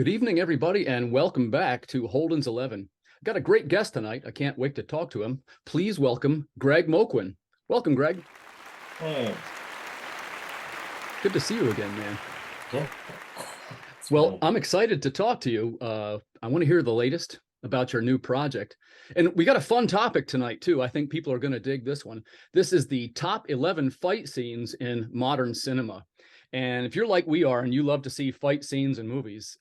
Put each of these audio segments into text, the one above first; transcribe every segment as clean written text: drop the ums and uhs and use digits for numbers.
Good evening, everybody, and welcome back to Holden's 11. Got a great guest tonight. I can't wait to talk to him. Please welcome Greq Moquin. Welcome, Greg. Hey. Good to see you again, man. Yeah. Well, I'm excited to talk to you. I want to hear the latest about your new project. And we got a fun topic tonight, too. I think people are going to dig this one. This is the top 11 fight scenes in modern cinema. And if you're like we are and you love to see fight scenes in movies,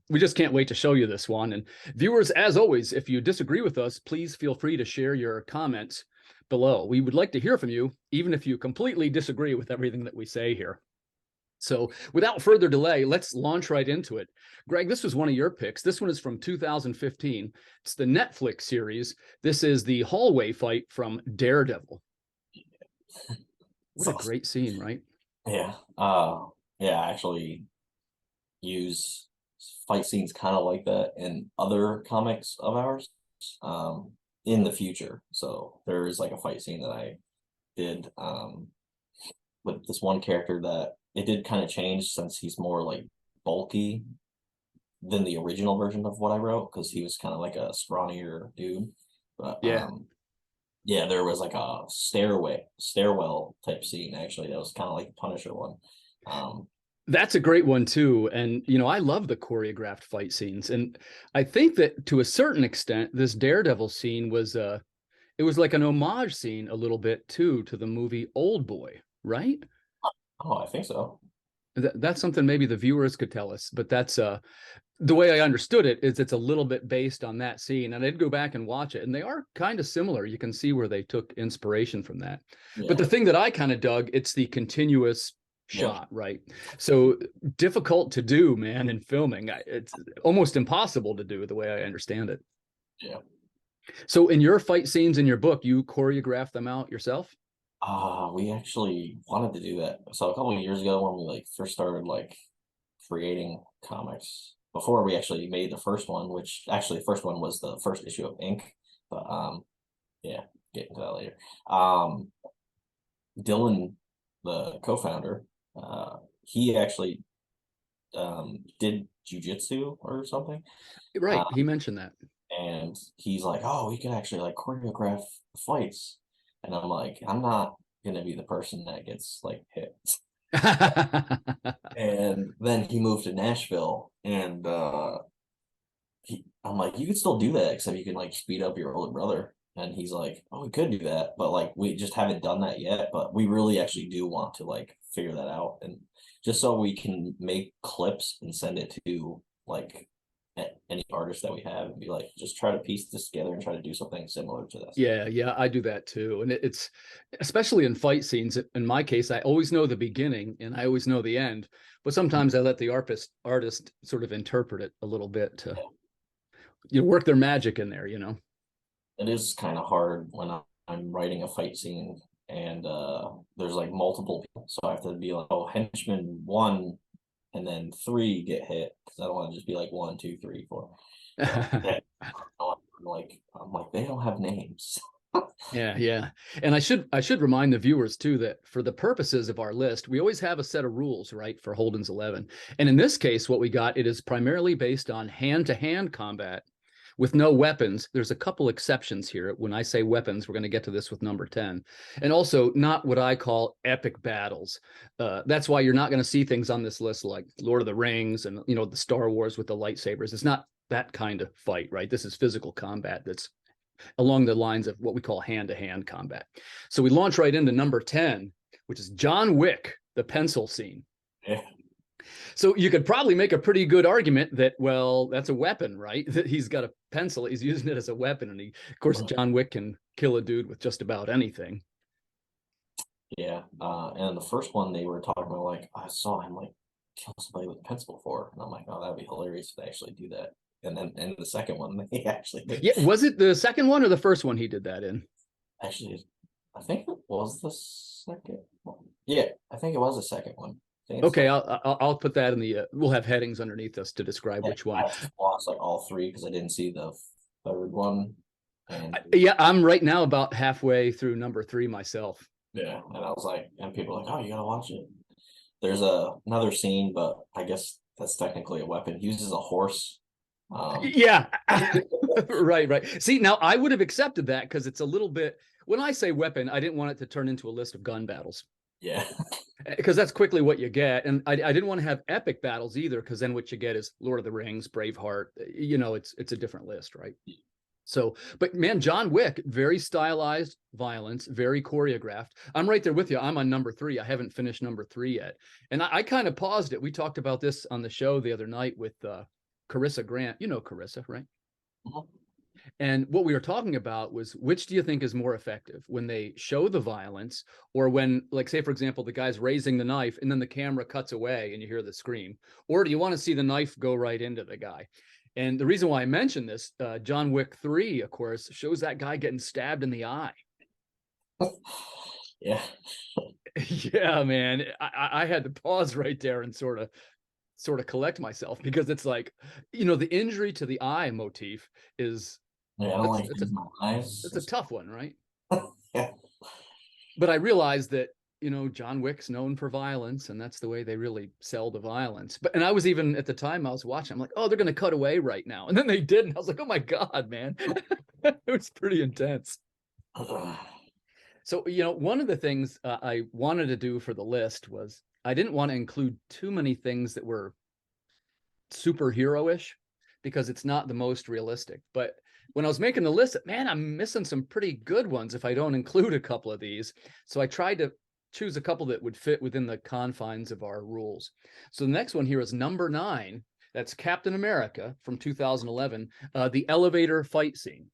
we just can't wait to show you this one. And viewers, as always, if you disagree with us, please feel free to share your comments below. We would like to hear from you, even if you completely disagree with everything that we say here. So without further delay, let's launch right into it. Greg, this was one of your picks. This one is from 2015. It's the Netflix series. This is the hallway fight from Daredevil. What a great scene, right? Yeah. I actually use fight scenes kind of like that in other comics of ours in the future. So there is like a fight scene that I did with this one character that it did kind of change since he's more like bulky than the original version of what I wrote, because he was kind of like a scrawnier dude. But yeah, there was like a stairwell type scene actually that was kind of like the Punisher one. That's a great one too. And you know, I love the choreographed fight scenes. And I think that to a certain extent, this Daredevil scene was it was like an homage scene a little bit too to the movie Old Boy, right? Oh, I think so. That's something maybe the viewers could tell us, but that's the way I understood it is it's a little bit based on that scene. And I'd go back and watch it, and they are kind of similar. You can see where they took inspiration from that. Yeah. But the thing that I kind of dug, it's the continuous shot, right? So difficult to do, man, in filming. It's almost impossible to do the way I understand it. Yeah. So in your fight scenes in your book, you choreograph them out yourself? We actually wanted to do that. So a couple of years ago when we like first started like creating comics, before we actually made the first one, which actually the first one was the first issue of Ink. But yeah, get into that later. Dylan, the co-founder, he actually did jujitsu or something. Right, he mentioned that. And he's like, oh, we can actually like choreograph fights. And I'm like, I'm not gonna be the person that gets like hit. And then he moved to Nashville, and I'm like, you can still do that, except you can like speed up your older brother. And he's like, oh, we could do that, but like we just haven't done that yet. But we really actually do want to like figure that out, and just so we can make clips and send it to like any artist that we have and be like, just try to piece this together and try to do something similar to this. Yeah, I do that too. And it's especially in fight scenes. In my case, I always know the beginning and I always know the end, but sometimes I let the artist sort of interpret it a little bit to work their magic in there, you know. It is kind of hard when I'm writing a fight scene and there's like multiple people, so I have to be like, oh, henchman 1 and then 3 get hit, because I don't want to just be like 1, 2, 3, 4. I'm like, they don't have names. Yeah. And I should remind the viewers too that for the purposes of our list, we always have a set of rules, right, for Holden's 11. And in this case, what we got, it is primarily based on hand-to-hand combat with no weapons. There's a couple exceptions here. When I say weapons, we're going to get to this with number 10. And also not what I call epic battles. That's why you're not going to see things on this list like Lord of the Rings and, you know, the Star Wars with the lightsabers. It's not that kind of fight, right? This is physical combat that's along the lines of what we call hand-to-hand combat. So we launch right into number 10, which is John Wick, the pencil scene. Yeah. So you could probably make a pretty good argument that, well, that's a weapon, right? That he's got a pencil, he's using it as a weapon. And of course, John Wick can kill a dude with just about anything. Yeah. And the first one they were talking about, like, I saw him like kill somebody with a pencil before. And I'm like, oh, that'd be hilarious if they actually do that. And then in the second one, they actually did. Yeah, was it the second one or the first one he did that in? Actually, I think it was the second one. Yeah, I think it was the second one. Okay, I'll put that in the we'll have headings underneath us to describe which one. I lost like all 3 because I didn't see the third one. And yeah, I'm right now about halfway through number 3 myself. Yeah, and I was like, and people are like, oh, you gotta watch it. There's another scene, but I guess that's technically a weapon. He uses a horse. Yeah. Right. See, now I would have accepted that because it's a little bit, when I say weapon, I didn't want it to turn into a list of gun battles. Yeah. Because that's quickly what you get. And I didn't want to have epic battles either, because then what you get is Lord of the Rings, Braveheart. It's a different list, right? So, but man, John Wick, very stylized violence, very choreographed. I'm right there with you. I'm on number 3. I haven't finished number 3 yet. And I kind of paused it. We talked about this on the show the other night with Carissa Grant. You know Carissa, right? Mhm. And what we were talking about was, which do you think is more effective, when they show the violence, or when, like, say, for example, the guy's raising the knife and then the camera cuts away and you hear the scream? Or do you want to see the knife go right into the guy? And the reason why I mentioned this, John Wick 3, of course, shows that guy getting stabbed in the eye. Yeah. Yeah, man. I had to pause right there and sort of collect myself, because it's like, the injury to the eye motif is, Yeah, I don't like it's using my eyes. a tough one, right? Yeah. But I realized that, John Wick's known for violence, and that's the way they really sell the violence. But, and I was even, at the time I was watching, I'm like, oh, they're going to cut away right now. And then they didn't. I was like, oh my God, man. It was pretty intense. So, one of the things I wanted to do for the list was, I didn't want to include too many things that were superhero-ish, because it's not the most realistic. But when I was making the list, man, I'm missing some pretty good ones if I don't include a couple of these. So I tried to choose a couple that would fit within the confines of our rules. So the next one here is number 9. That's Captain America from 2011, the elevator fight scene.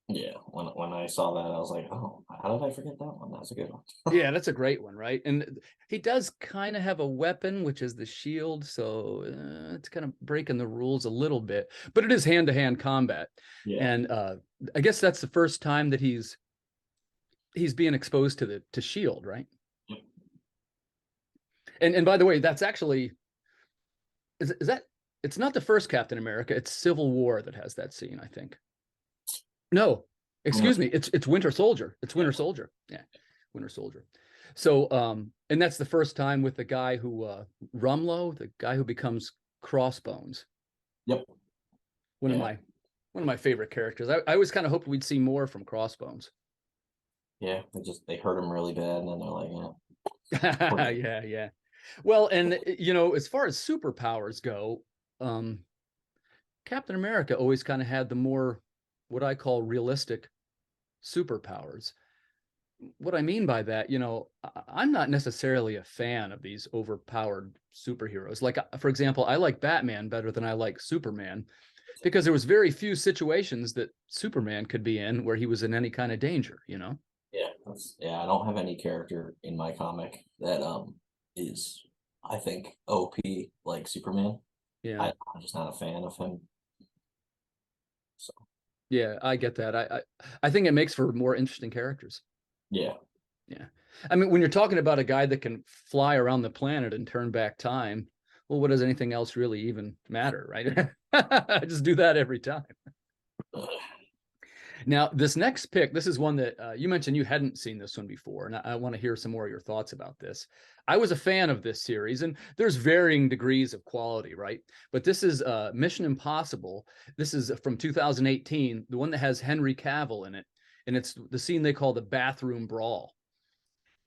Yeah, when I saw that, I was like, oh, how did I forget that one? That's a good one. Yeah, that's a great one, right? And he does kind of have a weapon, which is the shield, so it's kind of breaking the rules a little bit, but it is hand-to-hand combat. Yeah. And I guess that's the first time that he's being exposed to shield, right? Yep. And by the way, that's actually, is that, it's not the first Captain America, it's Civil War that has that scene, I think. No, excuse me. It's Winter Soldier. It's Winter Soldier. Yeah, Winter Soldier. So, and that's the first time with the guy who, Rumlow, the guy who becomes Crossbones. Yep. One of my favorite characters. I always kind of hoped we'd see more from Crossbones. Yeah, they hurt him really bad, and then they're like, yeah. Yeah. Well, and as far as superpowers go, Captain America always kind of had the more, what I call, realistic superpowers. What I mean by that, I'm not necessarily a fan of these overpowered superheroes. Like, for example, I like Batman better than I like Superman, because there was very few situations that Superman could be in where he was in any kind of danger, Yeah, I don't have any character in my comic that is, I think, OP like Superman. Yeah. I'm just not a fan of him. So Yeah, I get that. I think it makes for more interesting characters. yeah. Yeah. I mean, when you're talking about a guy that can fly around the planet and turn back time, well, what does anything else really even matter, right? I just do that every time. Now, this next pick, this is one that you mentioned you hadn't seen this one before, and I want to hear some more of your thoughts about this. I was a fan of this series, and there's varying degrees of quality, right? But this is Mission Impossible. This is from 2018, the one that has Henry Cavill in it, and it's the scene they call the bathroom brawl.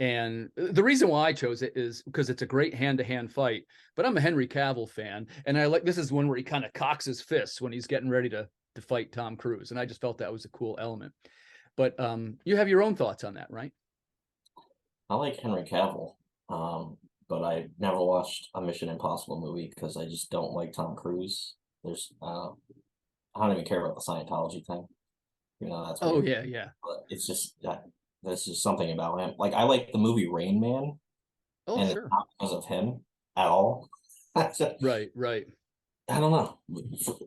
And the reason why I chose it is because it's a great hand-to-hand fight, but I'm a Henry Cavill fan, and this is one where he kind of cocks his fists when he's getting ready to fight Tom Cruise, and I just felt that was a cool element. But you have your own thoughts on that, right? I like Henry Cavill, but I never watched a Mission Impossible movie because I just don't like Tom Cruise. I don't even care about the Scientology thing. That's weird. Oh yeah. But it's just that there's just something about him. Like, I like the movie Rain Man, Oh, and sure. it's not because of him at all. Right. I don't know.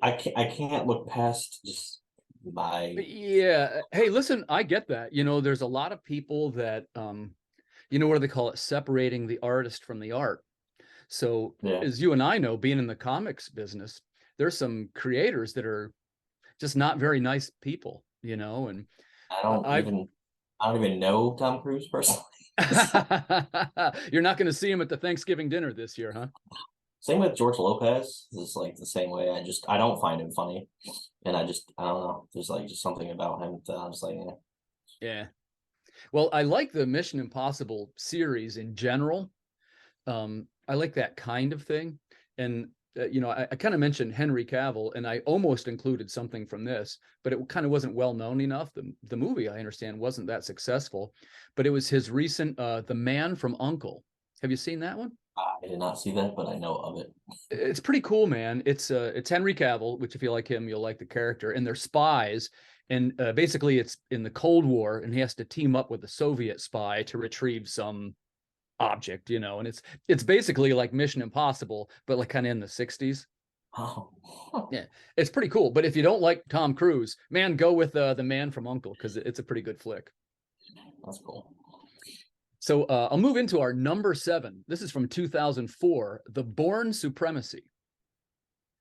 I can't look past just my. Yeah. Hey, listen, I get that. There's a lot of people that, what do they call it? Separating the artist from the art. So Yeah. as you and I know, being in the comics business, there's some creators that are just not very nice people, and I don't even know Tom Cruise personally. You're not going to see him at the Thanksgiving dinner this year, huh? Same with George Lopez. It's like the same way. I don't find him funny, and I don't know. There's like just something about him that I'm just like, eh. Yeah. Well, I like the Mission Impossible series in general. I like that kind of thing. And, I kind of mentioned Henry Cavill, and I almost included something from this, but it kind of wasn't well known enough. The movie, I understand, wasn't that successful, but it was his recent The Man from U.N.C.L.E. Have you seen that one? I did not see that, but I know of it. It's pretty cool, man. It's Henry Cavill, which if you like him, you'll like the character, and they're spies. And basically, it's in the Cold War, and he has to team up with a Soviet spy to retrieve some object, and it's basically like Mission Impossible, but like kind of in the 60s. Oh, Yeah, it's pretty cool. But if you don't like Tom Cruise, man, go with The Man from U.N.C.L.E. because it's a pretty good flick. that's cool. So I'll move into our number 7. This is from 2004, The Bourne Supremacy.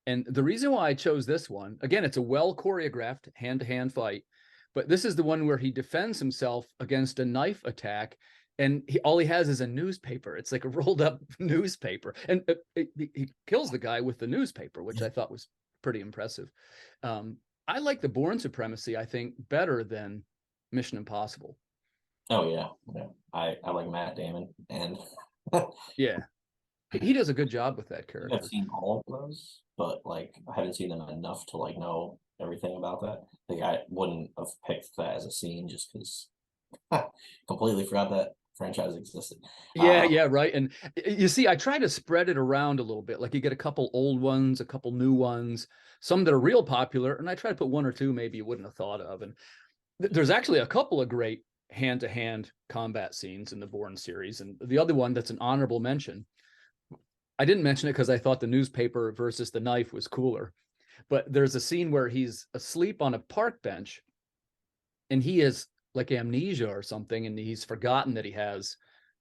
And the reason why I chose this one, again, it's a well choreographed hand-to-hand fight, but this is the one where he defends himself against a knife attack, and all he has is a newspaper. It's like a rolled up newspaper, and he kills the guy with the newspaper, which I thought was pretty impressive. I like the Bourne Supremacy, I think, better than Mission Impossible. Oh yeah. I like Matt Damon, and Yeah, he does a good job with that I've character. seen all of those, but like I haven't seen them enough to like know everything about that. Like I wouldn't have picked that as a scene just because completely forgot that franchise existed. Yeah, Uh, yeah, right. And you see, I try to spread it around a little bit. Like you get a couple old ones, a couple new ones, some that are real popular, and I try to put one or two maybe you wouldn't have thought of. And there's actually a couple of great hand-to-hand combat scenes in the Bourne series. And the other one that's an honorable mention, I didn't mention it because I thought the newspaper versus the knife was cooler. But there's a scene where he's asleep on a park bench and he has like amnesia or something, and he's forgotten that he has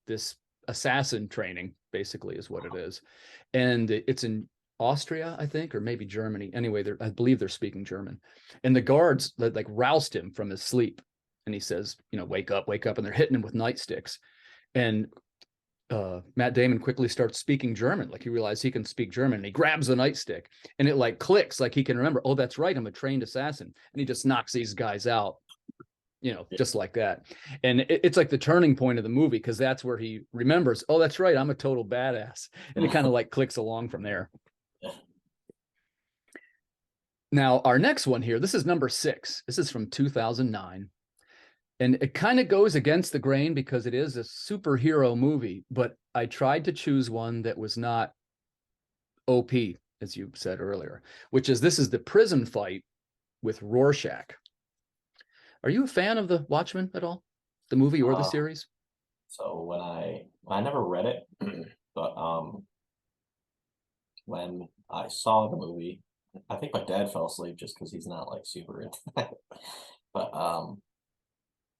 this assassin training, basically, is what it is. And it's in Austria, I think, or maybe Germany. Anyway, I believe they're speaking German. And the guards like roused him from his sleep. And he says, wake up, wake up. And they're hitting him with nightsticks. And Matt Damon quickly starts speaking German. Like he realized he can speak German, and he grabs the nightstick, and it like clicks, like he can remember, oh, that's right, I'm a trained assassin. And he just knocks these guys out, just like that. And it's like the turning point of the movie, because that's where he remembers, oh, that's right, I'm a total badass. And it kind of like clicks along from there. Now, our next one here, this is number 6. This is from 2009. And it kind of goes against the grain because it is a superhero movie, but I tried to choose one that was not OP, as you said earlier, this is the prison fight with Rorschach. Are you a fan of the Watchmen at all? The movie or the series? So when I never read it, but when I saw the movie, I think my dad fell asleep just because he's not like super into that. But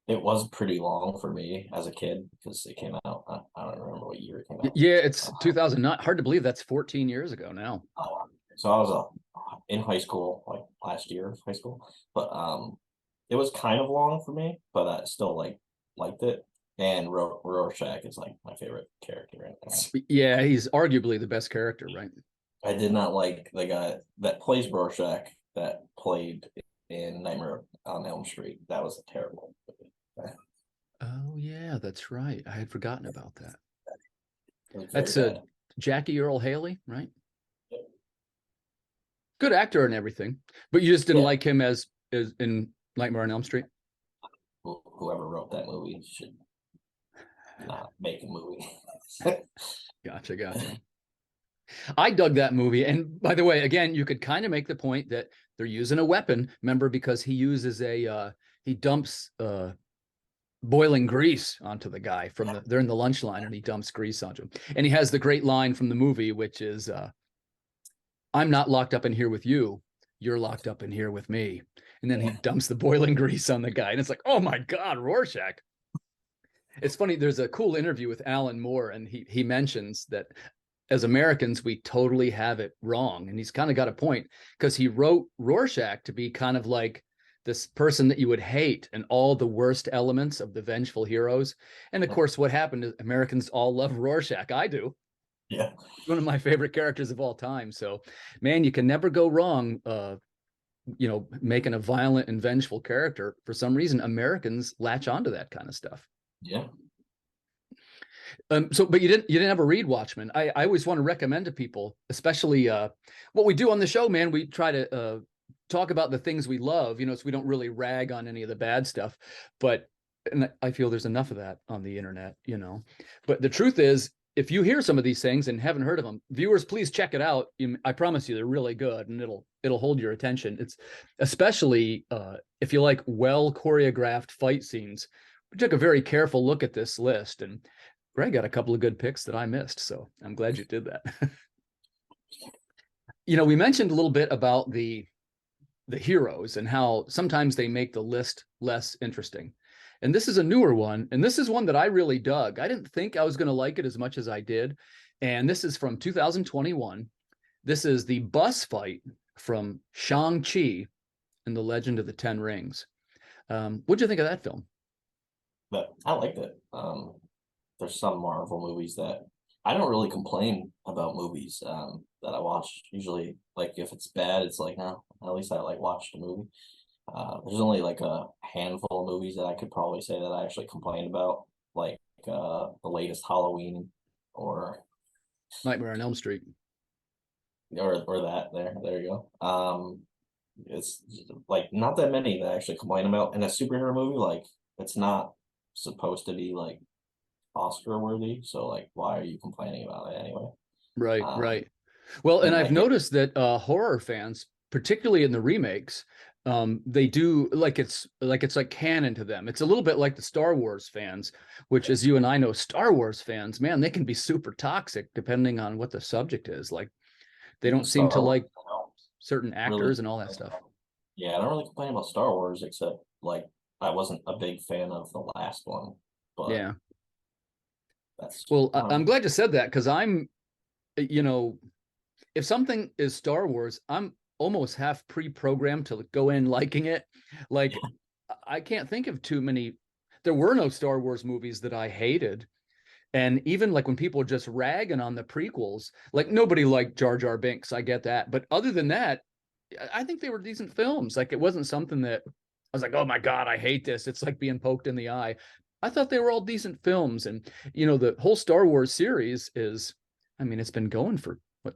it was pretty long for me as a kid because it came out. I don't remember what year it came out. Yeah, it's 2009. Hard to believe that's 14 years ago now. So I was in high school, like last year of high school, but it was kind of long for me, but I still liked it. And Rorschach is like my favorite character in it. Yeah, he's arguably the best character, right? I did not like the guy that plays Rorschach that played in Nightmare on Elm Street. That was a terrible movie. Oh yeah, that's right. I had forgotten about that. That's Jackie Earl Haley, right? Yep. Good actor and everything, but you just didn't like him as in Nightmare on Elm Street. Whoever wrote that movie should not make a movie. Gotcha. I dug that movie. And by the way, again, you could kind of make the point that they're using a weapon, remember, because he uses he dumps boiling grease onto the guy they're in the lunch line, and he dumps grease onto him. And he has the great line from the movie, which is, I'm not locked up in here with you. You're locked up in here with me. And then he dumps the boiling grease on the guy. And it's like, oh my God, Rorschach. It's funny. There's a cool interview with Alan Moore, and he mentions that as Americans, we totally have it wrong. And he's kind of got a point, because he wrote Rorschach to be kind of like this person that you would hate, and all the worst elements of the vengeful heroes. And of course, what happened is Americans all love Rorschach. I do. Yeah. One of my favorite characters of all time. So, man, you can never go wrong. Making a violent and vengeful character. For some reason, Americans latch onto that kind of stuff. Yeah. But you didn't ever read Watchmen. I always want to recommend to people, especially what we do on the show, man. We try to talk about the things we love, so we don't really rag on any of the bad stuff. And I feel there's enough of that on the internet, But the truth is, if you hear some of these things and haven't heard of them, viewers, please check it out. I promise you, they're really good, and it'll hold your attention. It's especially if you like well choreographed fight scenes. We took a very careful look at this list, and Greg got a couple of good picks that I missed, so I'm glad you did that. We mentioned a little bit about the heroes and how sometimes they make the list less interesting. And this is a newer one, and this is one that I really dug. I didn't think I was going to like it as much as I did. And this is from 2021. This is the bus fight from Shang-Chi and the Legend of the Ten Rings. What'd you think of that film? But I liked it. There's some Marvel movies that I don't really complain about movies that I watch. Usually, like if it's bad, it's like, no, at least I like watched the movie. There's only like a handful of movies that I could probably say that I actually complained about, like the latest Halloween or Nightmare on Elm Street. or there you go. It's like not that many that I actually complain about in a superhero movie. Like it's not supposed to be like Oscar worthy, so like why are you complaining about it anyway? Right. Well, and And I've I get noticed that horror fans, particularly in the remakes, they do it's like canon to them. It's a little bit like the Star Wars fans, which, as you and I know, Star Wars fans, man, they can be super toxic depending on what the subject is. Like they don't seem to Star Wars, like certain really. actors and all that stuff. Yeah, I don't really complain about Star Wars except like I wasn't a big fan of the last one, but Yeah. that's Well, I don't I'm know. glad you said that because you know, if something is Star Wars, I'm almost half pre-programmed to go in liking it. Like I can't think of too many. There were no Star Wars movies that I hated. And even like when people are just ragging on the prequels, like nobody liked Jar Jar Binks. I get that. But other than that, I think they were decent films. Like it wasn't something that I was like, oh my God, I hate this. It's like being poked in the eye. I thought they were all decent films. And, the whole Star Wars series is, I mean, it's been going for what,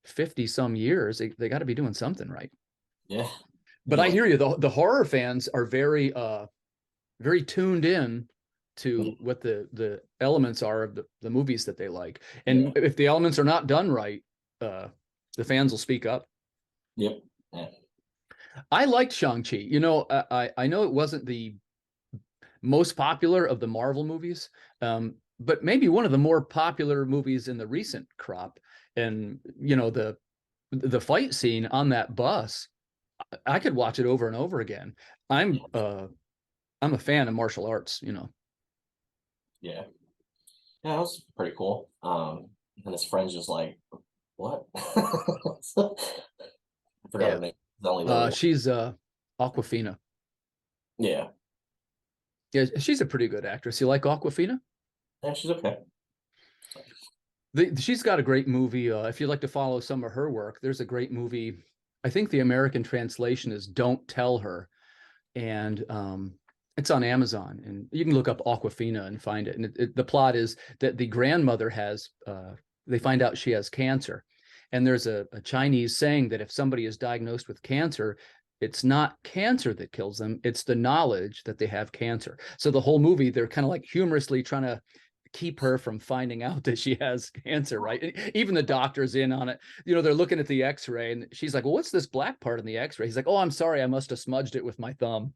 50 some years. They got to be doing something right. Yeah, But yeah, I like hear you. The horror fans are very, very tuned in to what the elements are of the movies that they like. yeah, And if the elements are not done right, the fans will speak up. yep, yeah, I liked Shang-Chi. I know it wasn't the most popular of the Marvel movies, but maybe one of the more popular movies in the recent crop. And the fight scene on that bus, I could watch it over and over again. I'm uh I'm a fan of martial arts. yeah. Yeah, that was pretty cool. And his friend's just like, what? I forgot Yeah. her name. There's only literally one. She's Aquafina. Yeah, Yeah, she's a pretty good actress. You like Aquafina? yeah, she's okay. She's got a great movie. If you'd like to follow some of her work, there's a great movie. I think the American translation is "Don't Tell Her," and it's on Amazon. And you can look up Aquafina and find it. And the plot is that the grandmother has. They find out she has cancer, and there's a Chinese saying that if somebody is diagnosed with cancer, it's not cancer that kills them, it's the knowledge that they have cancer. So the whole movie, they're kind of like humorously trying to keep her from finding out that she has cancer, right? And even the doctor's in on it. They're looking at the x-ray and she's like, well, what's this black part in the x-ray? He's like, oh, I'm sorry, I must have smudged it with my thumb.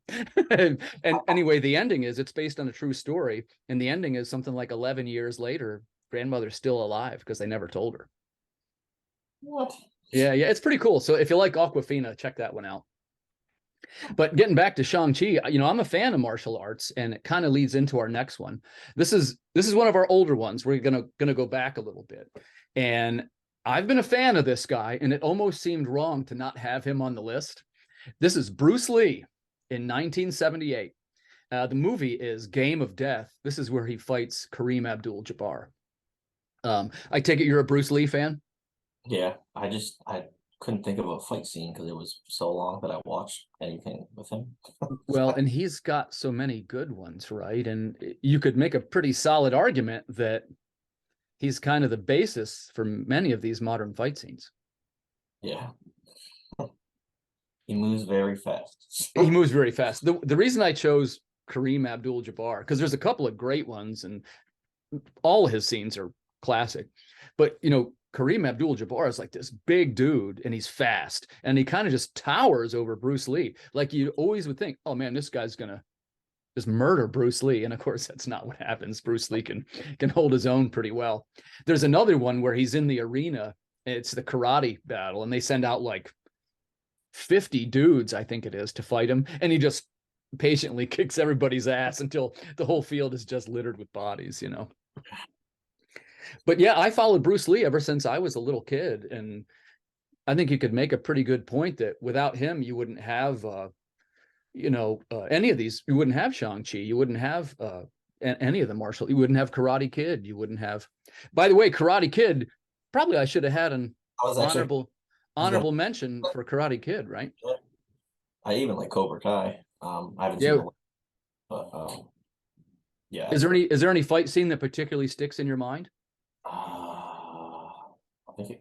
and anyway, the ending is it's based on a true story. And the ending is something like 11 years later, grandmother's still alive because they never told her. What? Yeah, it's pretty cool. So if you like Aquafina, check that one out. But getting back to Shang-Chi, I'm a fan of martial arts, and it kind of leads into our next one. This is one of our older ones. We're gonna go back a little bit. And I've been a fan of this guy, and it almost seemed wrong to not have him on the list. This is Bruce Lee in 1978. The movie is Game of Death. This is where he fights Kareem Abdul-Jabbar. I take it you're a Bruce Lee fan? Yeah, I couldn't think of a fight scene because it was so long that I watched anything with him. Well, and he's got so many good ones, right? And you could make a pretty solid argument that he's kind of the basis for many of these modern fight scenes. Yeah, he moves very fast. He moves very fast. The reason I chose Kareem Abdul-Jabbar, because there's a couple of great ones, and all his scenes are classic. But Kareem Abdul-Jabbar is like this big dude, and he's fast, and he kind of just towers over Bruce Lee. Like you always would think, oh man, this guy's gonna just murder Bruce Lee, and of course that's not what happens. Bruce Lee can hold his own pretty well. There's another one where he's in the arena. It's the karate battle, and they send out like 50 dudes, I think it is, to fight him, and he just patiently kicks everybody's ass until the whole field is just littered with bodies. But yeah, I followed Bruce Lee ever since I was a little kid, and I think you could make a pretty good point that without him, you wouldn't have, any of these. You wouldn't have Shang-Chi. You wouldn't have any of the martial. You wouldn't have Karate Kid. You wouldn't have. By the way, Karate Kid. Probably I should have had an honorable mention for Karate Kid, right? I even like Cobra Kai. I haven't seen the, but yeah. Is there any fight scene that particularly sticks in your mind? I think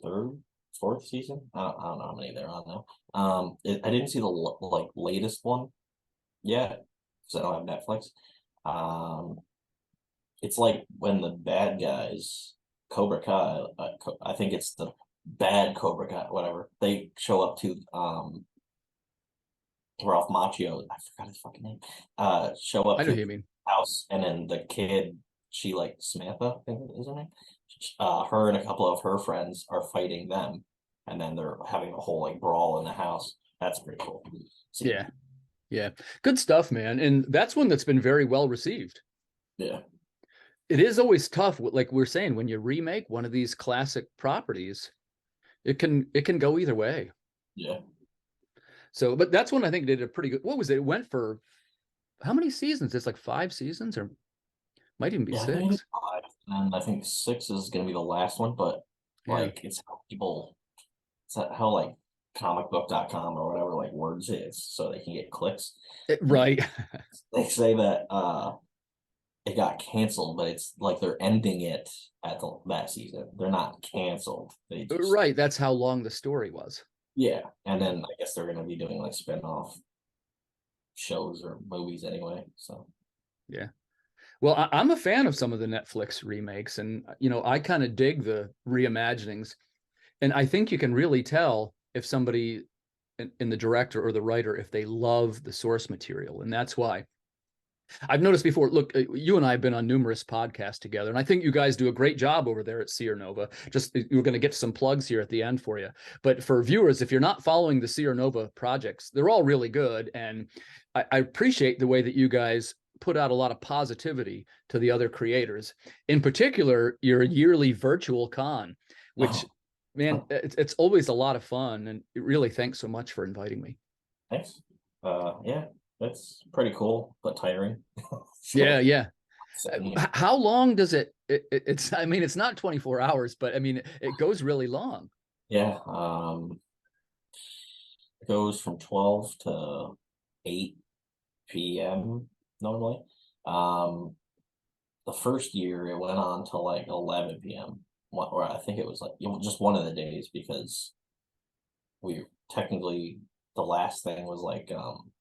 third, fourth season. I don't know how many they're on now. I didn't see the like latest one yet because I don't have Netflix. It's like when the bad guys, Cobra Kai, I think it's the bad Cobra Kai, whatever. They show up to Ralph Macchio. I forgot his fucking name. Show up I know to who you mean. house, and then the kid, she like Samantha, I think is her name. Her and a couple of her friends are fighting them, and then they're having a whole like brawl in the house. That's pretty cool. So, yeah, good stuff, man. And that's one that's been very well received. Yeah, it is always tough. Like we're saying, when you remake one of these classic properties, it can go either way. Yeah. So, but that's one I think did a pretty good. What was it? It went for how many seasons? It's like 5 seasons, or might even be 6. And I think 6 is going to be the last one. But like, it's how like comicbook.com or whatever like words it, so they can get clicks. Right. They say that it got canceled, but it's like they're ending it at that season. They're not canceled. Right. That's how long the story was. Yeah, and then I guess they're going to be doing like spin-off shows or movies anyway. So yeah. Well, I'm a fan of some of the Netflix remakes, and I kind of dig the reimaginings, and I think you can really tell if somebody in the director or the writer, if they love the source material. And that's why I've noticed before. Look, you and I have been on numerous podcasts together, and I think you guys do a great job over there at Sierra Nova. Just you're going to get some plugs here at the end for you. But for viewers, if you're not following the Sierra Nova projects, they're all really good, and I appreciate the way that you guys put out a lot of positivity to the other creators. In particular, your yearly virtual con, which, man, it's always a lot of fun, and really thanks so much for inviting me. Thanks. Yeah. That's pretty cool, but tiring. Yeah. How long does it's I mean, it's not 24 hours, but I mean, it goes really long. Yeah. It goes from 12 to 8 p.m. normally. The first year it went on to like 11 p.m. Or I think it was like just one of the days, because we technically the last thing was like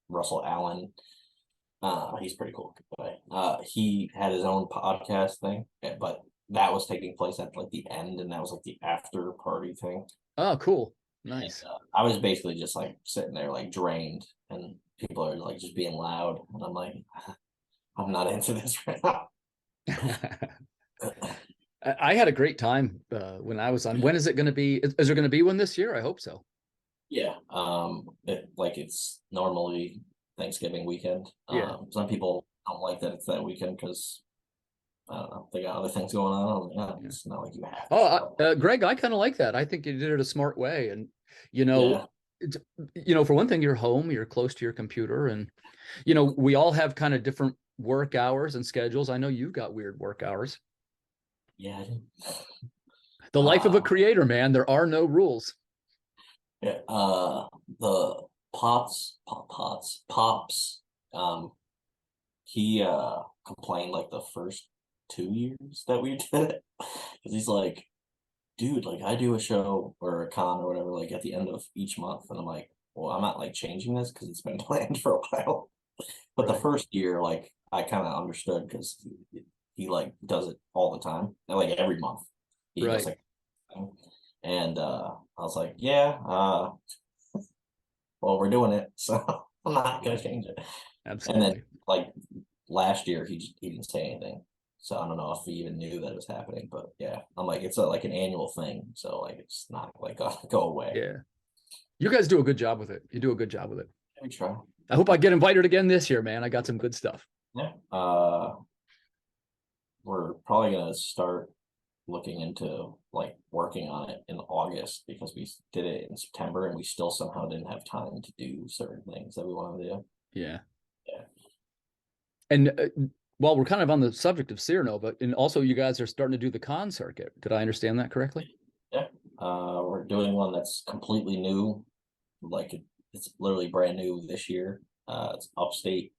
Russell Allen. He's pretty cool guy. He had his own podcast thing, but that was taking place at like the end, and that was like the after party thing. Oh, cool. Nice. And, I was basically just like sitting there like drained, and people are like just being loud, and I'm like, I'm not into this right now. I had a great time when I was on. When is it going to be? Is there going to be one this year? I hope so. Yeah. It's normally Thanksgiving weekend. Yeah. Some people don't like that it's that weekend because I don't know, they got other things going on. Yeah, it's not like you have to. Oh, Greg, I kind of like that. I think you did it a smart way. And, for one thing, you're home, you're close to your computer, and, we all have kind of different work hours and schedules. I know you've got weird work hours. Yeah, I didn't. The life of a creator, man. There are no rules. Yeah, the Pops, um, he complained like the first 2 years that we did it. Because he's like, dude, like I do a show or a con or whatever, like at the end of each month. And I'm like, well, I'm not like changing this because it's been planned for a while. But the Right. first year, like I kind of understood because he like does it all the time. And, like every month. He does Right. like, and I was like, yeah, well, we're doing it, so I'm not gonna change it. And then Absolutely. like last year, he didn't say anything, so I don't know if he even knew that it was happening. But yeah, I'm like, it's like an annual thing, so like it's not like gonna go away. Yeah. You guys do a good job with it. You do a good job with it. We try. I hope I get invited again this year, man. I got some good stuff. Yeah. We're probably gonna start looking into like working on it in August because we did it in September and we still somehow didn't have time to do certain things that we wanted to do. Yeah. Yeah. And while we're kind of on the subject of Cyrano, but and also you guys are starting to do the con circuit. Did I understand that correctly? Yeah. We're doing one that's completely new. Like it's literally brand new this year. It's upstate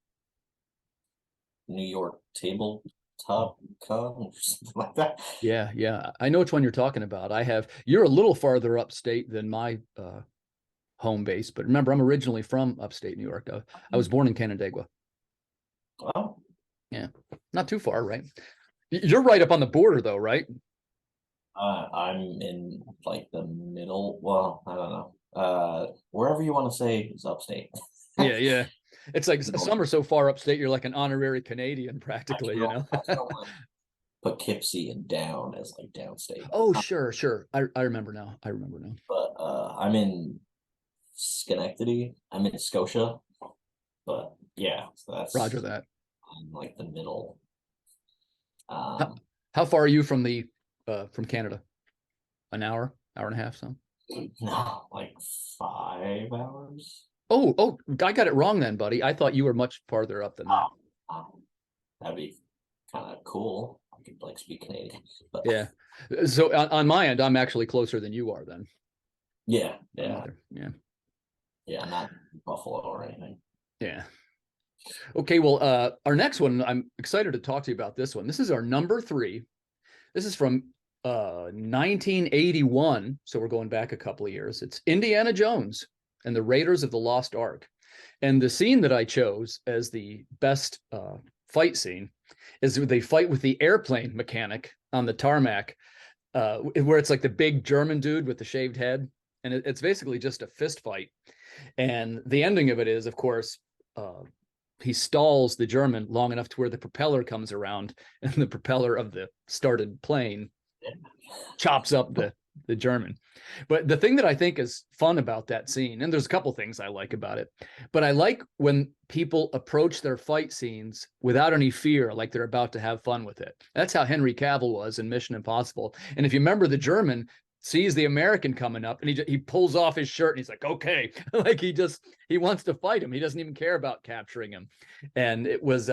New York tabletop con or something like that. Yeah, yeah. I know which one you're talking about. You're a little farther upstate than my home base, but remember, I'm originally from upstate New York. I was born in Canandaigua. Well, Yeah, not too far, right? You're right up on the border, though, right? I'm in like the middle. Well, I don't know. Wherever you want to say is upstate. Yeah, yeah. It's like some are so far upstate, you're like an honorary Canadian, practically, you know? I feel like Poughkeepsie and down as like downstate. Oh, sure, sure. I remember now. I remember now. But I'm in Schenectady. I'm in Scotia. But yeah, so Roger that's that. like the middle. How, Um, how far are you from Canada? An hour, hour and a half, so. no, like 5 hours. Oh, I got it wrong then, buddy. I thought you were much farther up than that. Um, that'd be kind of cool. I could like speak Canadian, but Yeah. So on my end, I'm actually closer than you are then. yeah, Yeah. yeah, not Buffalo or anything. Yeah. Okay, well, our next one, I'm excited to talk to you about this one. This is our number 3. This is from 1981, so we're going back a couple of years. It's Indiana Jones and the Raiders of the Lost Ark. And the scene that I chose as the best fight scene is they fight with the airplane mechanic on the tarmac, where it's like the big German dude with the shaved head. And it's basically just a fist fight. And the ending of it is, of course, he stalls the German long enough to where the propeller comes around, and the propeller of the started plane chops up the German. But the thing that I think is fun about that scene, and there's a couple things I like about it, but I like when people approach their fight scenes without any fear, like they're about to have fun with it. That's how Henry Cavill was in Mission Impossible. And if you remember, the German sees the American coming up and he pulls off his shirt and he's like, okay, like he wants to fight him. He doesn't even care about capturing him. And it was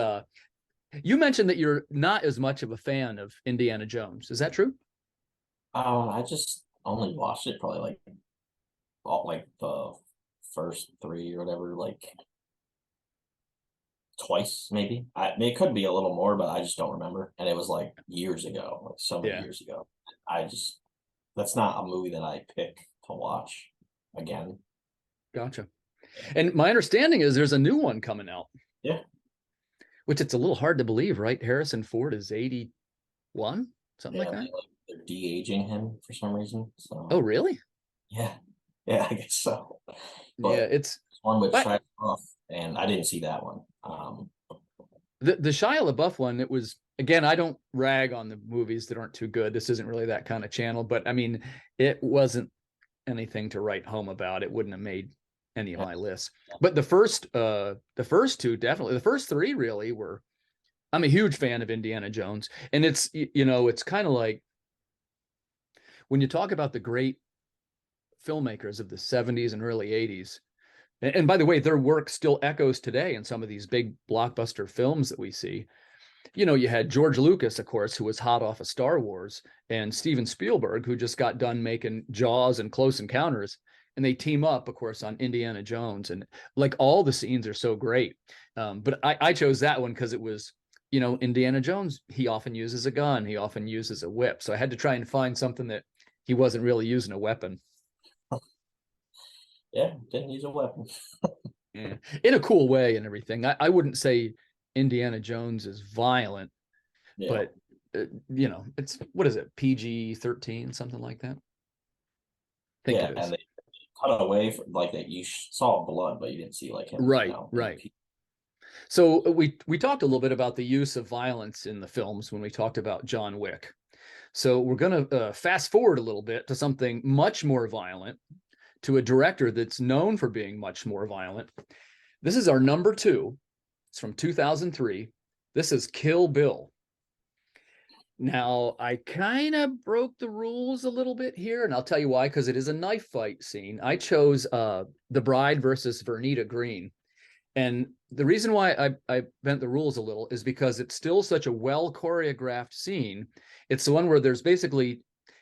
you mentioned that you're not as much of a fan of Indiana Jones. Is that true? I just only watched it probably like the first 3 or whatever, like twice maybe. It could be a little more, but I just don't remember. And it was like years ago, like so many Yeah. years ago. I just That's not a movie that I pick to watch again. Gotcha. And my understanding is there's a new one coming out. Yeah. Which it's a little hard to believe, right? Harrison Ford is 81, something Yeah, like that. they're de-aging him for some reason. So Oh, really? yeah, yeah, I guess so. Yeah, But it's one with but Shia LaBeouf, and I didn't see that one. the Shia LaBeouf one. It was, again, I don't rag on the movies that aren't too good. This isn't really that kind of channel, but I mean, it wasn't anything to write home about. It wouldn't have made any of Yeah. my lists. But the first two definitely, the first three really were. I'm a huge fan of Indiana Jones, and it's kind of like when you talk about the great filmmakers of the 70s and early 80s. And by the way, their work still echoes today in some of these big blockbuster films that we see. you know, you had George Lucas, of course, who was hot off of Star Wars, and Steven Spielberg, who just got done making Jaws and Close Encounters, and they team up, of course, on Indiana Jones, and like all the scenes are so great. But I chose that one because it was, you know, Indiana Jones, he often uses a gun, he often uses a whip, so I had to try and find something that he wasn't really using a weapon. Yeah, didn't use a weapon. Yeah. In a cool way and everything. I wouldn't say Indiana Jones is violent, Yeah, but you know, it's, what is it, PG-13, something like that? I think yeah, it and is. they cut away from like that. You saw blood, but you didn't see like him, Right, right. So we talked a little bit about the use of violence in the films when we talked about John Wick. So we're going to fast forward a little bit to something much more violent, to a director that's known for being much more violent. This is our number 2. It's from 2003. This is Kill Bill. Now, I kind of broke the rules a little bit here, and I'll tell you why, because it is a knife fight scene. I chose The Bride versus Vernita Green. And the reason why I bent the rules a little is because it's still such a well choreographed scene. It's the one where there's basically,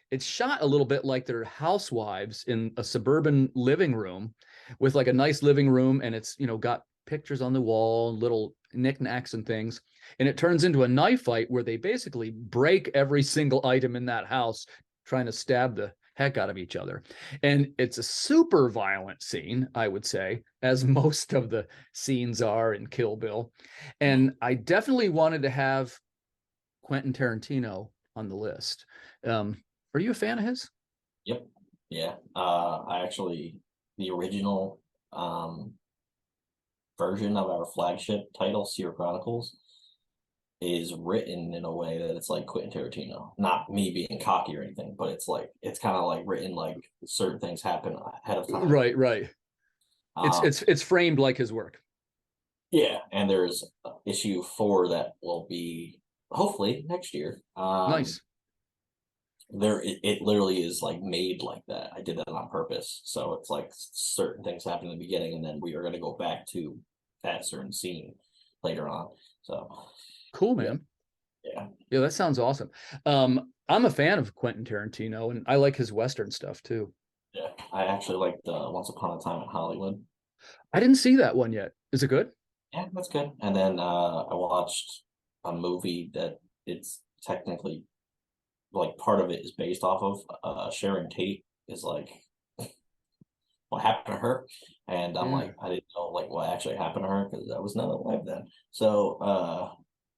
it's shot a little bit like they're housewives in a suburban living room with like a nice living room, and it's, you know, got pictures on the wall, little knickknacks and things. And it turns into a knife fight where they basically break every single item in that house, trying to stab the heck out of each other. And it's a super violent scene, I would say, as most of the scenes are in Kill Bill. And I definitely wanted to have Quentin Tarantino on the list. Are you a fan of his? Yep. Yeah. I actually, the original version of our flagship title, Seer Chronicles, is written in a way that it's like Quentin Tarantino. Not me being cocky or anything, but it's like it's kind of like written like certain things happen ahead of time. Right, right. It's Um, it's framed like his work. yeah, and there's issue 4 that will be hopefully next year. Nice. It literally is like made like that. I did that on purpose. So it's like certain things happen in the beginning, and then we are going to go back to that certain scene later on. So Cool, yeah, man. yeah, Yeah, that sounds awesome. I'm a fan of Quentin Tarantino, and I like his Western stuff too. yeah. I actually like the Once Upon a Time in Hollywood. I didn't see that one yet. Is it good? Yeah, that's good. And then I watched a movie that it's technically like part of it is based off of Sharon Tate is like what happened to her, and I'm Yeah. like I didn't know like what actually happened to her because I was not alive then. So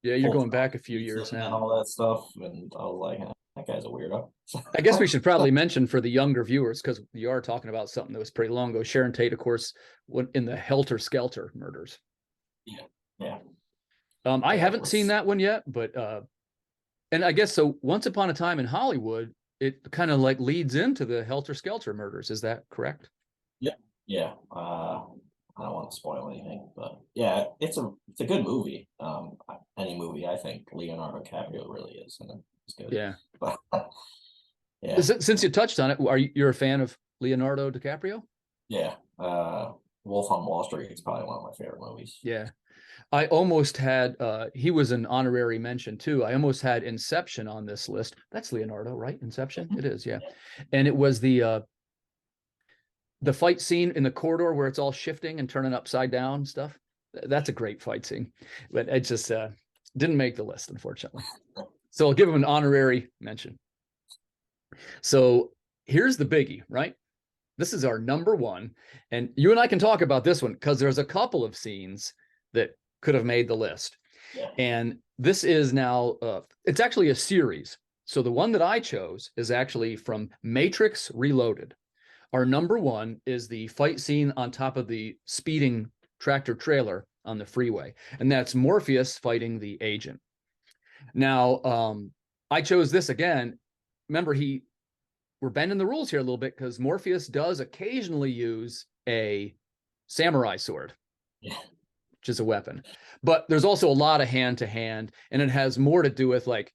Yeah, you're whole going back a few years and now. all that stuff, and I was like, that guy's a weirdo. I guess we should probably mention for the younger viewers, because you are talking about something that was pretty long ago. Sharon Tate, of course, in the Helter Skelter murders. Yeah, yeah, I yeah. It haven't seen was that one yet, but and I guess so. Once Upon a Time in Hollywood, it kind of like leads into the Helter Skelter murders. Is that correct? yeah, yeah. I don't want to spoil anything, but yeah, it's a good movie. Any movie I think Leonardo DiCaprio really is, and it's good. Yeah. But yeah, Since you touched on it, you're a fan of Leonardo DiCaprio? yeah. Wolf on Wall Street is probably one of my favorite movies. Yeah. I almost had he was an honorary mention too. I almost had Inception on this list. That's Leonardo, right? Inception? It is, yeah. And it was the fight scene in the corridor where it's all shifting and turning upside down stuff. That's a great fight scene. But it just didn't make the list, unfortunately. So I'll give him an honorary mention. So here's the biggie, right? This is our number 1. And you and I can talk about this one because there's a couple of scenes that could have made the list. Yeah, And this is now, it's actually a series. So the one that I chose is actually from Matrix Reloaded. Our number 1 is the fight scene on top of the speeding tractor trailer on the freeway. And that's Morpheus fighting the agent. Now, I chose this again. Remember, we're bending the rules here a little bit because Morpheus does occasionally use a samurai sword, yeah, which is a weapon. But there's also a lot of hand to hand, and it has more to do with like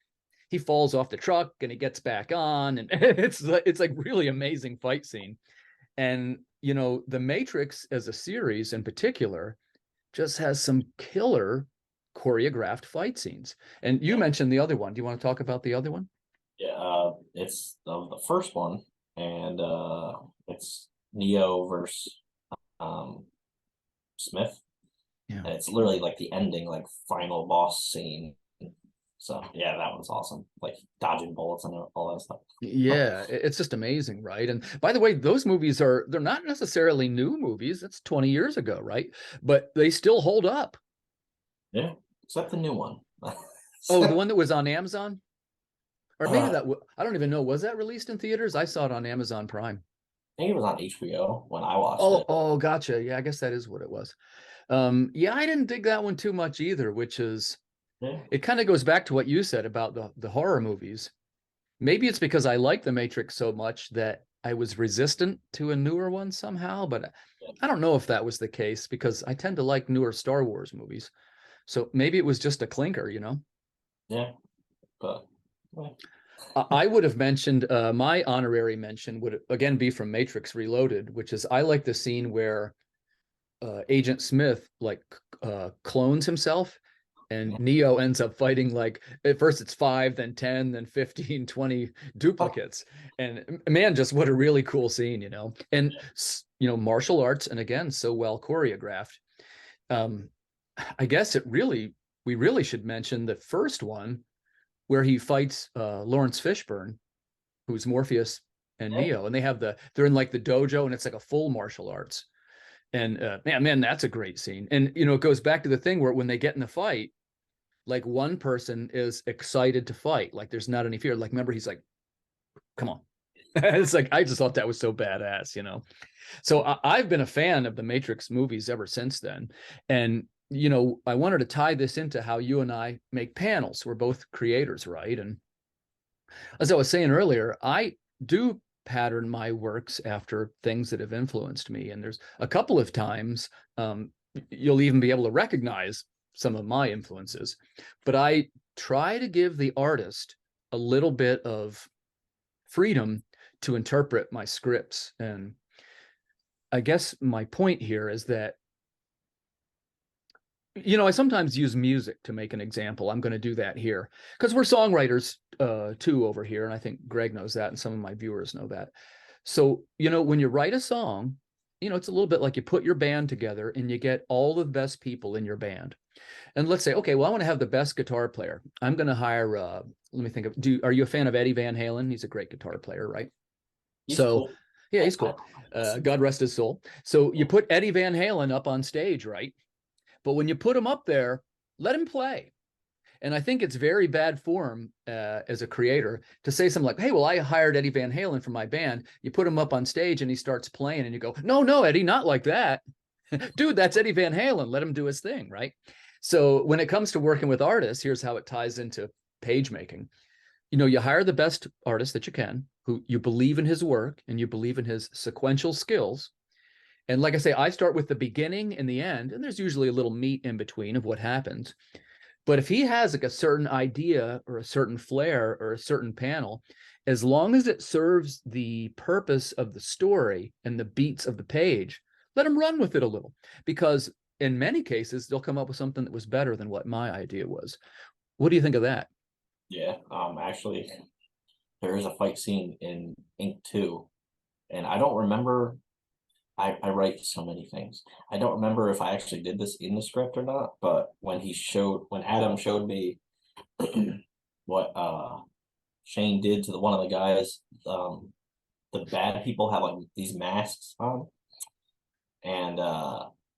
he falls off the truck and he gets back on, and it's like really amazing fight scene. And you know, The Matrix as a series in particular just has some killer choreographed fight scenes. And you Yeah. mentioned the other one. Do you want to talk about the other one? Yeah, it's the first one, and it's Neo versus um Smith, Yeah. and it's literally like the ending, like final boss scene. So yeah, that one's awesome. Like dodging bullets and all that stuff. Yeah, it's just amazing, right? And by the way, those movies they're not necessarily new movies. It's 20 years ago, right? But they still hold up. Yeah, except the new one. Oh, the one that was on Amazon? Or maybe I that I don't even know. Was that released in theaters? I saw it on Amazon Prime. think it was on HBO when I watched Oh, it. oh, gotcha. Yeah, I guess that is what it was. Yeah, I didn't dig that one too much either, which is Yeah, it kind of goes back to what you said about the horror movies. Maybe it's because I like The Matrix so much that I was resistant to a newer one somehow, but I don't know if that was the case because I tend to like newer Star Wars movies. So maybe it was just a clinker, you know? yeah, but yeah. I would have mentioned my honorary mention would again be from Matrix Reloaded, which is I like the scene where Agent Smith like clones himself and Neo ends up fighting like at first it's 5, then 10, then 15, 20 duplicates. And man, just what a really cool scene, you know. And you know, martial arts and again, so well choreographed. Um, I guess we really should mention the first one where he fights Lawrence Fishburne, who's Morpheus and Yeah, Neo, and they're in like the dojo and it's like a full martial arts. And man, that's a great scene. And you know, it goes back to the thing where when they get in the fight, like one person is excited to fight, like there's not any fear. Like remember, he's like, "Come on." It's like I just thought that was so badass, you know. So I've been a fan of the Matrix movies ever since then. And you know, I wanted to tie this into how you and I make panels. We're both creators, right? And as I was saying earlier, I do pattern my works after things that have influenced me. And there's a couple of times you'll even be able to recognize some of my influences. But I try to give the artist a little bit of freedom to interpret my scripts. And I guess my point here is that you know, I sometimes use music to make an example. I'm going to do that here because we're songwriters too over here. And I think Greg knows that. And some of my viewers know that. So, you know, when you write a song, you know, it's a little bit like you put your band together and you get all the best people in your band. And let's say, okay, well, I want to have the best guitar player. I'm going to hire, let me think of, are you a fan of Eddie Van Halen? He's a great guitar player, right? he's So, cool. yeah, he's cool. God rest his soul. So you put Eddie Van Halen up on stage, right? But when you put him up there, let him play. And I think it's very bad form as a creator to say something like, hey, well, I hired Eddie Van Halen for my band. You put him up on stage and he starts playing and you go, no, no, Eddie, not like that. Dude, that's Eddie Van Halen. Let him do his thing, right? So when it comes to working with artists, here's how it ties into page making. You know, you hire the best artist that you can, who you believe in his work and you believe in his sequential skills. And like I say, I start with the beginning and the end, and there's usually a little meat in between of what happens. But if he has like a certain idea or a certain flair or a certain panel, as long as it serves the purpose of the story and the beats of the page, let him run with it a little. Because in many cases, they'll come up with something that was better than what my idea was. What do you think of that? Yeah, actually, there is a fight scene in Ink 2, and I don't remember. I write so many things. I don't remember if I actually did this in the script or not, but when Adam showed me what Shane did to one of the guys, the bad people have like these masks on, and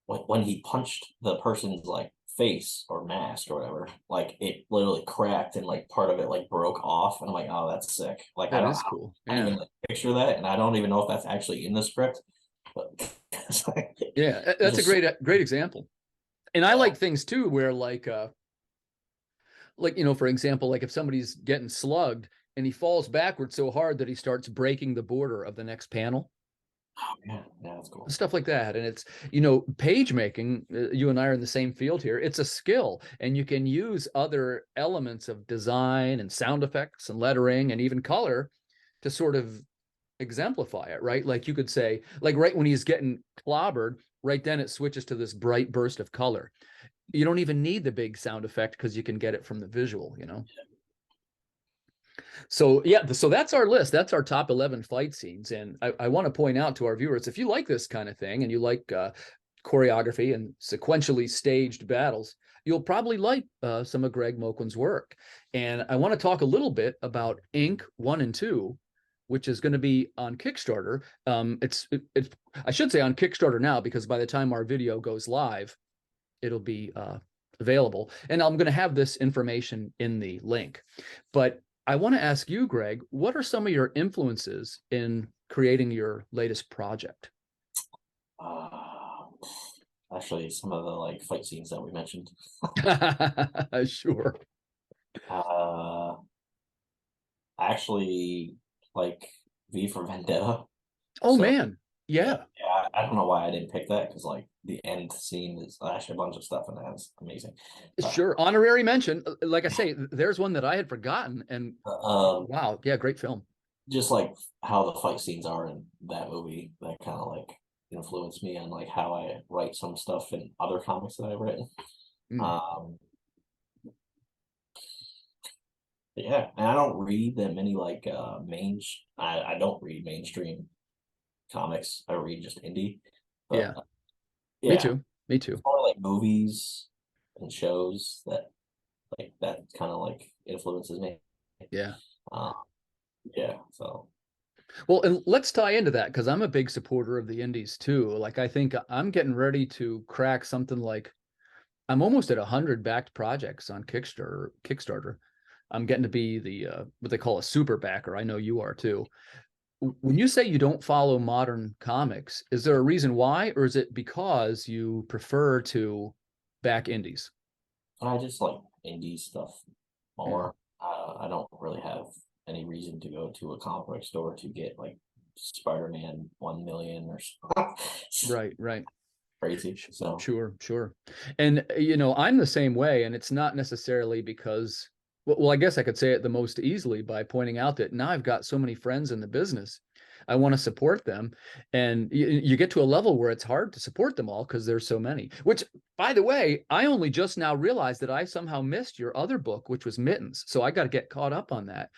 when he punched the person's like face or mask or whatever, like it literally cracked and like part of it like broke off, and I'm like, oh, that's sick. Like That is cool. I can't Yeah. even like, picture that, and I don't even know if that's actually in the script, but it's like, Yeah. it's That's a just great example. And I yeah. like things too where like you know, for example, like if somebody's getting slugged and he falls backward so hard that he starts breaking the border of the next panel, Oh, yeah, that's cool. stuff like that. And it's, you know, page making, you and I are in the same field here. It's a skill, and you can use other elements of design and sound effects and lettering and even color to sort of exemplify it, right? Like you could say, like right when he's getting clobbered, right then it switches to this bright burst of color. You don't even need the big sound effect because you can get it from the visual, you know? So yeah, so that's our list. That's our top 11 fight scenes. And I want to point out to our viewers, if you like this kind of thing and you like choreography and sequentially staged battles, you'll probably like some of Greq Moquin's work. And I want to talk a little bit about Inc. 1 and 2, which is going to be on Kickstarter. It's I should say on Kickstarter now, because by the time our video goes live, it'll be available. And I'm going to have this information in the link. But I want to ask you, Greq, what are some of your influences in creating your latest project? Actually, some of the like fight scenes that we mentioned. Sure. Uh, I actually like V for Vendetta. Oh So man. Yeah. I don't know why I didn't pick that because like the end scene is actually a bunch of stuff and that's amazing. Sure. Honorary mention. Like I say, there's one that I had forgotten. And Um, wow. Yeah. Great film. just like how the fight scenes are in that movie, that kind of like influenced me on like how I write some stuff in other comics that I've written. Mm. Um, yeah, and I don't read that many like I don't read mainstream comics. I read just indie. But Yeah. Me yeah, too. Me too. more like movies and shows that kind of like influences me. Yeah. Uh, yeah, so Well, and let's tie into that because I'm a big supporter of the indies too. Like, I think I'm getting ready to crack something like I'm almost at 100 backed projects on Kickstarter. Kickstarter. I'm getting to be the what they call a super backer. I know you are too. When you say you don't follow modern comics, is there a reason why, or is it because you prefer to back indies? I just like indie stuff Yeah. more. I don't really have any reason to go to a comic book store to get like Spider-Man 1 million or Right, right. crazy. So Sure, sure. And I'm the same way, and it's not necessarily because I guess I could say it the most easily by pointing out that now I've got so many friends in the business. I want to support them. And you get to a level where it's hard to support them all because there's so many. Which, by the way, I only just now realized that I somehow missed your other book, which was Mittens. So I got to get caught up on that.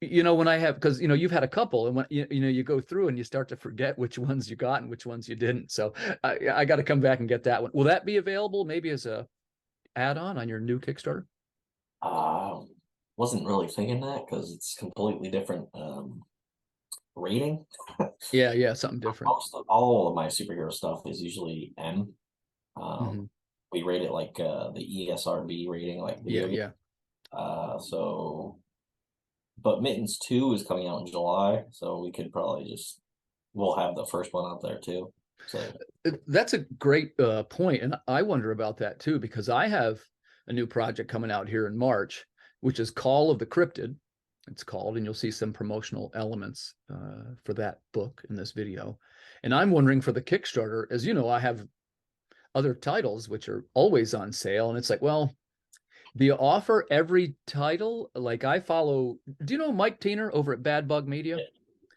When I have, because you've had a couple, and when you go through and you start to forget which ones you got and which ones you didn't. So I got to come back and get that one. Will that be available maybe as a add-on your new Kickstarter? uh wasn't really thinking that because it's completely different rating. Yeah, yeah, something different. All of my superhero stuff is usually M. Um, Hmm. we rate it like the ESRB rating, like Yeah, video game. yeah. So but Mittens 2 is coming out in July, so we could probably just we'll have the first one out there too. So That's a great point, and I wonder about that too because I have a new project coming out here in March, which is Call of the Cryptid. It's called, and you'll see some promotional elements for that book in this video. And I'm wondering for the Kickstarter, as you know, I have other titles which are always on sale, and it's like, well, do you offer every title? Like I follow, do you know Mike Teener over at Bad Bug Media?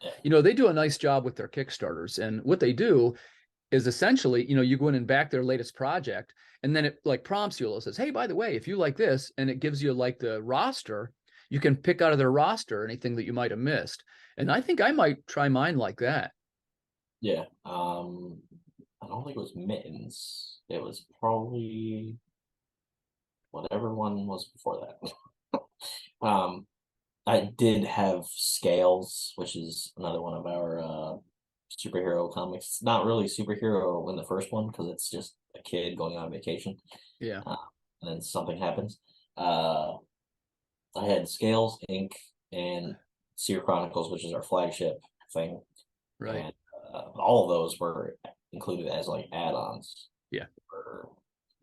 yeah, yeah, They do a nice job with their Kickstarters, and what they do is essentially, you go in and back their latest project, and then it like prompts you. It says, "Hey, by the way, if you like this," and it gives you like the roster. You can pick out of their roster anything that you might have missed, and I think I might try mine like that. yeah. I don't think it was Mittens. It was probably whatever one was before that. um, I did have Scales, which is another one of our superhero comics. It's not really superhero in the first one because it's just a kid going on vacation, Yeah, uh, and then something happens. Uh, I had Scales Inc. and Seer Chronicles, which is our flagship thing, right. and all of those were included as like add-ons Yeah, for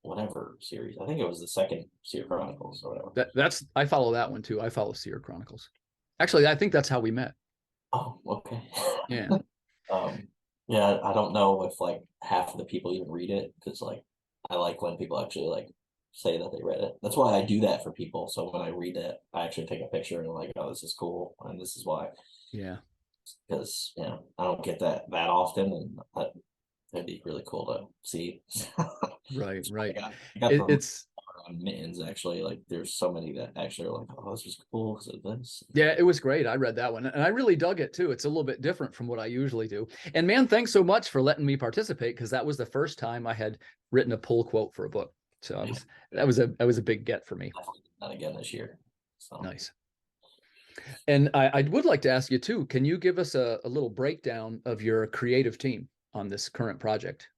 whatever series. I think it was the second Seer Chronicles or whatever. that's I follow that one too. I follow Seer Chronicles. Actually, I think that's how we met. Oh, okay. Yeah. Um, yeah, I don't know if like half of the people even read it because like I like when people actually like say that they read it. That's why I do that for people. So when I read it, I actually take a picture and like, oh, this is cool and this is why. Yeah. because I don't get that often, and that'd be really cool to see. Right, right. I got them It's on mittens actually. Like there's so many that actually are like, oh, this is cool because of this. yeah, it was great. I read that one and I really dug it too. It's a little bit different from what I usually do. And man, thanks so much for letting me participate, because that was the first time I had written a pull quote for a book. So that was a big get for me. Not again this year. So. Nice. And I would like to ask you too, can you give us a little breakdown of your creative team on this current project?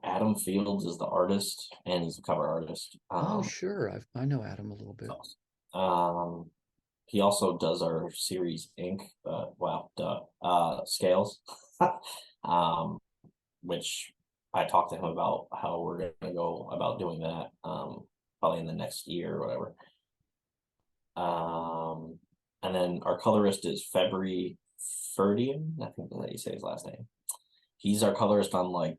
Adam Fields is the artist, and he's a cover artist. Oh, sure. I know Adam a little bit. He also does our series Inc. Scales, which I talked to him about how we're going to go about doing that, probably in the next year or whatever. And then our colorist is February Ferdian. I think that's how you say his last name. He's our colorist on like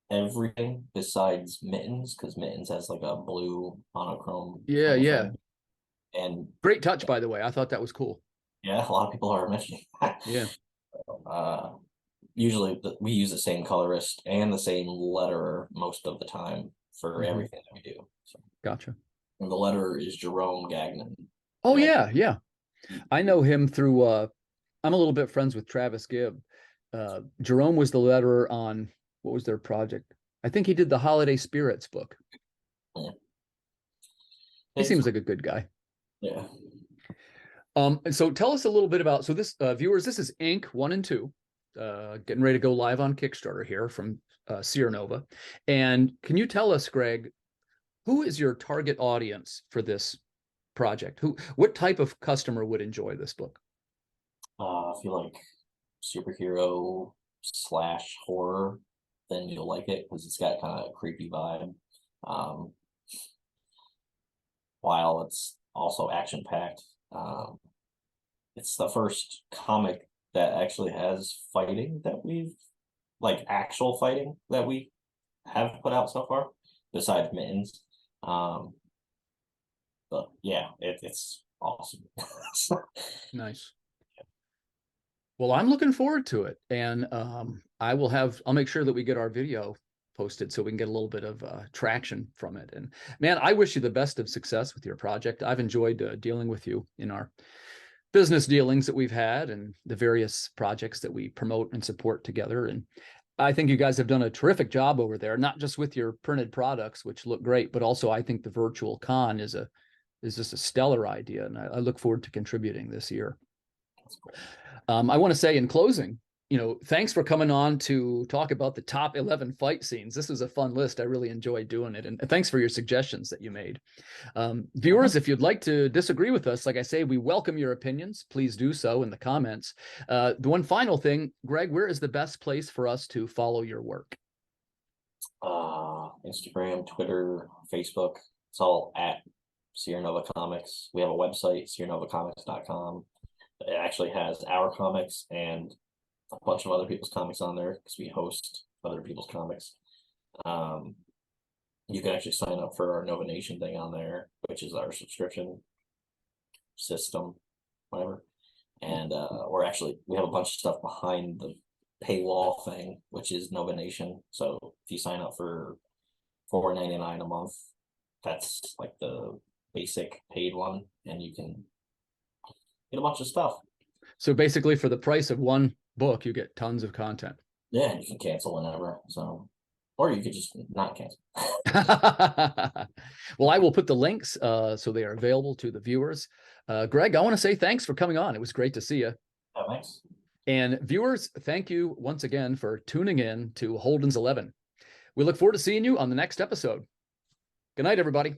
everything besides Mittens, because Mittens has like a blue monochrome. Yeah, yeah. And great touch, by the way. I thought that was cool. Yeah, a lot of people are mentioning that. Yeah. Usually we use the same colorist and the same letterer most of the time for everything that we do. So. Gotcha. And the letterer is Jerome Gagnon. Oh, yeah, yeah. I know him through, I'm a little bit friends with Travis Gibb. Jerome was the letterer on, what was their project? I think he did the Holiday Spirits book. Yeah. He seems like a good guy. Yeah. And so tell us a little bit about, so this, viewers, this is Inc. 1 and 2, getting ready to go live on Kickstarter here from Sierra Nova. And can you tell us, Greg, who is your target audience for this project? What type of customer would enjoy this book? If you like superhero / horror, then you'll like it because it's got kind of a creepy vibe. While it's also action packed. It's the first comic that actually has fighting that we've like actual fighting that we have put out so far, besides Mittens. But yeah, it's awesome. Nice. Well, I'm looking forward to it, and I'll make sure that we get our video posted so we can get a little bit of traction from it. And man, I wish you the best of success with your project. I've enjoyed dealing with you in our business dealings that we've had and the various projects that we promote and support together. And I think you guys have done a terrific job over there, not just with your printed products, which look great, but also I think the virtual con is just a stellar idea. And I look forward to contributing this year. I want to say in closing, thanks for coming on to talk about the top 11 fight scenes. This was a fun list. I really enjoyed doing it. And thanks for your suggestions that you made. Viewers, if you'd like to disagree with us, like I say, we welcome your opinions. Please do so in the comments. The one final thing, Greg, where is the best place for us to follow your work? Instagram, Twitter, Facebook. It's all at Sierra Nova Comics. We have a website, sierranovacomics.com. It actually has our comics and a bunch of other people's comics on there because we host other people's comics. You can actually sign up for our Nova Nation thing on there, which is our subscription system, whatever. And we have a bunch of stuff behind the paywall thing, which is Nova Nation. So if you sign up for $4.99 a month, that's like the basic paid one, and you can get a bunch of stuff. So basically, for the price of one book, you get tons of content. Yeah, and you can cancel whenever. So, or you could just not cancel. Well, I will put the links so they are available to the viewers. Greg, I want to say thanks for coming on. It was great to see you. Oh, thanks. And viewers, thank you once again for tuning in to Holden's 11. We look forward to seeing you on the next episode. Good night, everybody.